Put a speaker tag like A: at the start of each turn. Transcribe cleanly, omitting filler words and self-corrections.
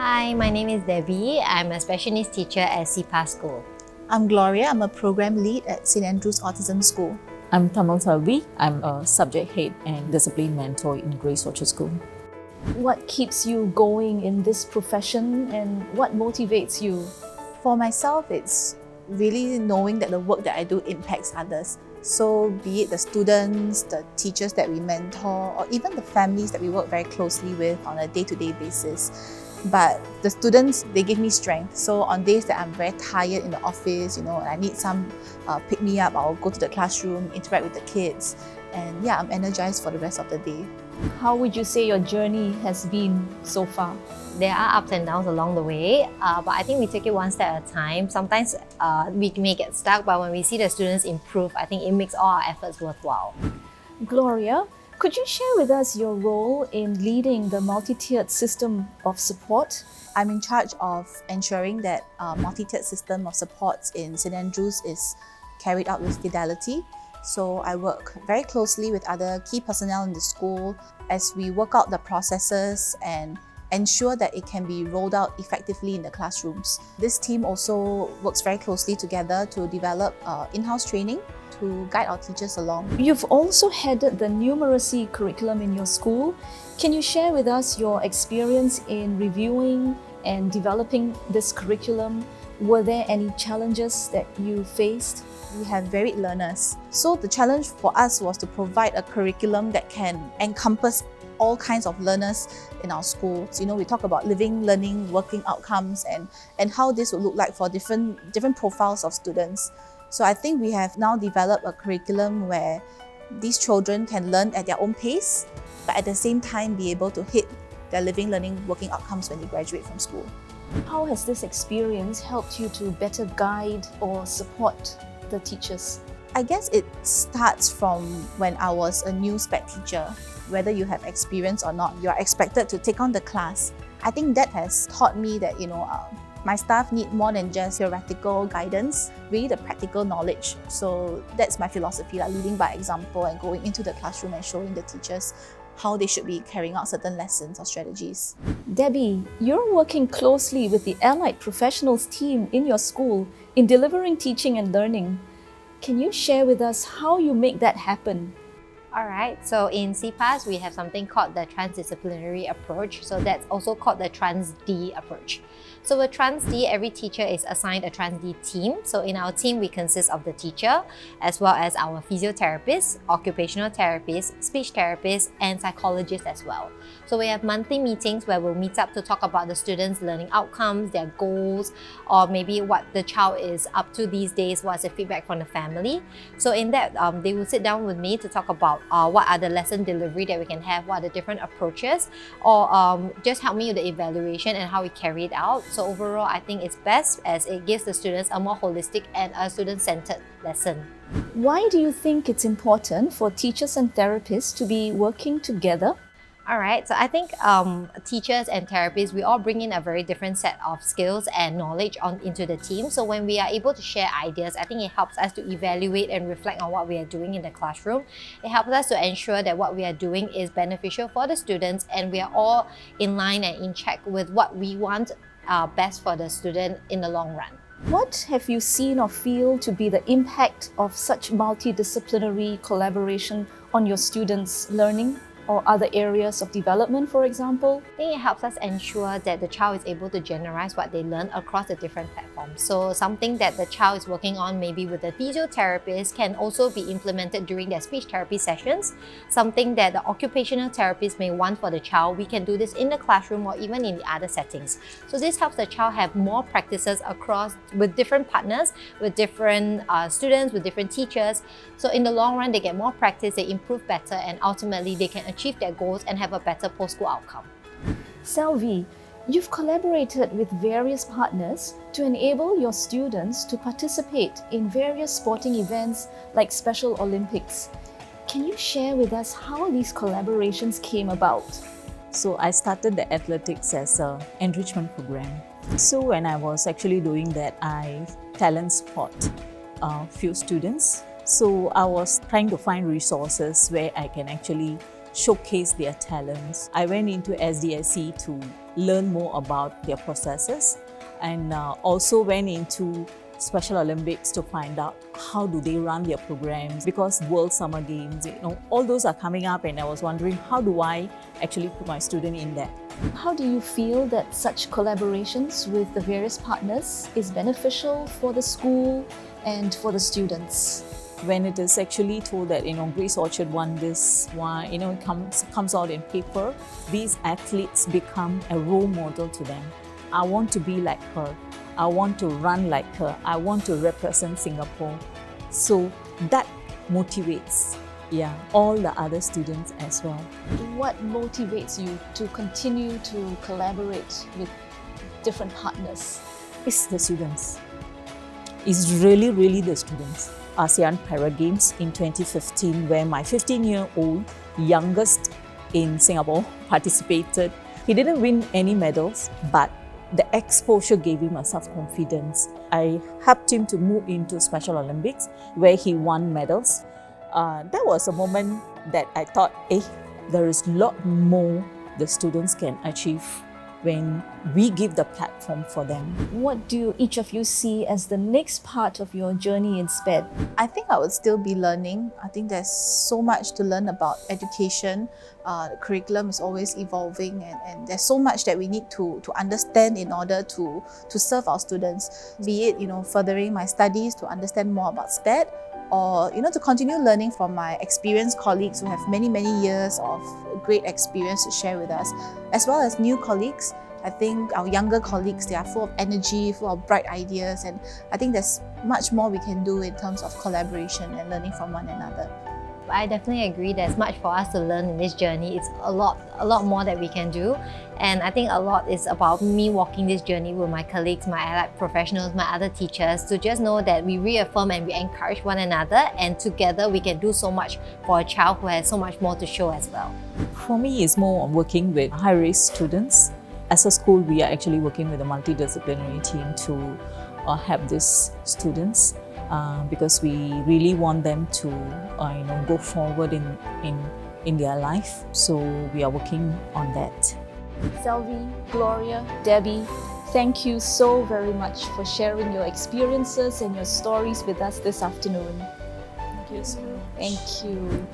A: Hi, my name is Debbie. I'm a special needs teacher at CPA School.
B: I'm Gloria. I'm a program lead at St. Andrew's Autism School.
C: I'm Selvi. I'm a subject head and discipline mentor in Grace Orchard School.
D: What keeps you going in this profession and what motivates you?
B: For myself, it's really knowing that the work that I do impacts others. So be it the students, the teachers that we mentor, or even the families that we work very closely with on a day-to-day basis. But the students, they give me strength. So on days that I'm very tired in the office, and I need some pick me up, I'll go to the classroom, interact with the kids, and yeah, I'm energized for the rest of the day.
D: How would you say your journey has been so far?
A: There are ups and downs along the way, but I think we take it one step at a time. Sometimes we may get stuck, but when we see the students improve, I think it makes all our efforts worthwhile.
D: Gloria, could you share with us your role in leading the multi-tiered system of support?
B: I'm in charge of ensuring that multi-tiered system of supports in St. Andrews is carried out with fidelity. So I work very closely with other key personnel in the school as we work out the processes and ensure that it can be rolled out effectively in the classrooms. This team also works very closely together to develop in-house training to guide our teachers along.
D: You've also headed the numeracy curriculum in your school. Can you share with us your experience in reviewing and developing this curriculum? Were there any challenges that you faced?
B: We have varied learners. So the challenge for us was to provide a curriculum that can encompass all kinds of learners in our schools. We talk about living, learning, working outcomes and how this would look like for different profiles of students. So I think we have now developed a curriculum where these children can learn at their own pace, but at the same time be able to hit their living, learning, working outcomes when they graduate from school.
D: How has this experience helped you to better guide or support the teachers?
B: I guess it starts from when I was a new SPED teacher. Whether you have experience or not, you are expected to take on the class. I think that has taught me that my staff need more than just theoretical guidance, really the practical knowledge. So that's my philosophy, like leading by example and going into the classroom and showing the teachers how they should be carrying out certain lessons or strategies.
D: Debbie, you're working closely with the allied professionals team in your school in delivering teaching and learning. Can you share with us how you make that happen?
A: Alright, so in CPAS, we have something called the transdisciplinary approach. So that's also called the Trans-D approach. So with Trans-D, every teacher is assigned a Trans-D team. So in our team, we consist of the teacher, as well as our physiotherapists, occupational therapists, speech therapists, and psychologists as well. So we have monthly meetings where we'll meet up to talk about the students' learning outcomes, their goals, or maybe what the child is up to these days, what's the feedback from the family. So in that, they will sit down with me to talk about what are the lesson delivery that we can have, what are the different approaches, or just help me with the evaluation and how we carry it out. So overall, I think it's best as it gives the students a more holistic and a student-centered lesson.
D: Why do you think it's important for teachers and therapists to be working together?
A: Alright, so I think teachers and therapists, we all bring in a very different set of skills and knowledge into the team. So when we are able to share ideas, I think it helps us to evaluate and reflect on what we are doing in the classroom. It helps us to ensure that what we are doing is beneficial for the students and we are all in line and in check with what we want best for the student in the long run.
D: What have you seen or feel to be the impact of such multidisciplinary collaboration on your students' learning or other areas of development, for example?
A: I think it helps us ensure that the child is able to generalize what they learn across the different platforms. So something that the child is working on maybe with the physiotherapist can also be implemented during their speech therapy sessions. Something that the occupational therapist may want for the child, we can do this in the classroom or even in the other settings. So this helps the child have more practices across with different partners, with different students, with different teachers. So in the long run, they get more practice, they improve better, and ultimately they can achieve their goals and have a better post-school outcome.
D: Selvi, you've collaborated with various partners to enable your students to participate in various sporting events like Special Olympics. Can you share with us how these collaborations came about?
C: So I started the athletics as an enrichment program. So when I was actually doing that, I talent spot a few students. So I was trying to find resources where I can actually showcase their talents. I went into SDSC to learn more about their processes, and also went into Special Olympics to find out how do they run their programs, because World Summer Games, all those are coming up, and I was wondering how do I actually put my student in that.
D: How do you feel that such collaborations with the various partners is beneficial for the school and for the students?
C: When it is actually told that Grace Orchard won this, why it comes out in paper, these athletes become a role model to them. I want to be like her. I want to run like her. I want to represent Singapore. So that motivates, all the other students as well.
D: What motivates you to continue to collaborate with different partners?
C: It's the students. It's really, really the students. ASEAN Para Games in 2015, where my 15-year-old youngest in Singapore participated. He didn't win any medals, but the exposure gave him a self-confidence. I helped him to move into Special Olympics, where he won medals. That was a moment that I thought, there is a lot more the students can achieve when we give the platform for them.
D: What do each of you see as the next part of your journey in SPED?
B: I think I would still be learning. I think there's so much to learn about education. The curriculum is always evolving, and there's so much that we need to understand in order to serve our students. Be it furthering my studies to understand more about SPED, or to continue learning from my experienced colleagues who have many years of great experience to share with us, as well as new colleagues. I think our younger colleagues, they are full of energy, full of bright ideas, and I think there's much more we can do in terms of collaboration and learning from one another.
A: I definitely agree there's much for us to learn in this journey. It's a lot more that we can do, and I think a lot is about me walking this journey with my colleagues, my allied professionals, my other teachers, to just know that we reaffirm and we encourage one another, and together we can do so much for a child who has so much more to show as well.
C: For me, it's more on working with high-risk students. As a school, we are actually working with a multidisciplinary team to help these students. Because we really want them to go forward in their life. So we are working on that.
D: Selvi, Gloria, Debbie, thank you so very much for sharing your experiences and your stories with us this afternoon.
C: Thank you so much.
D: Thank you.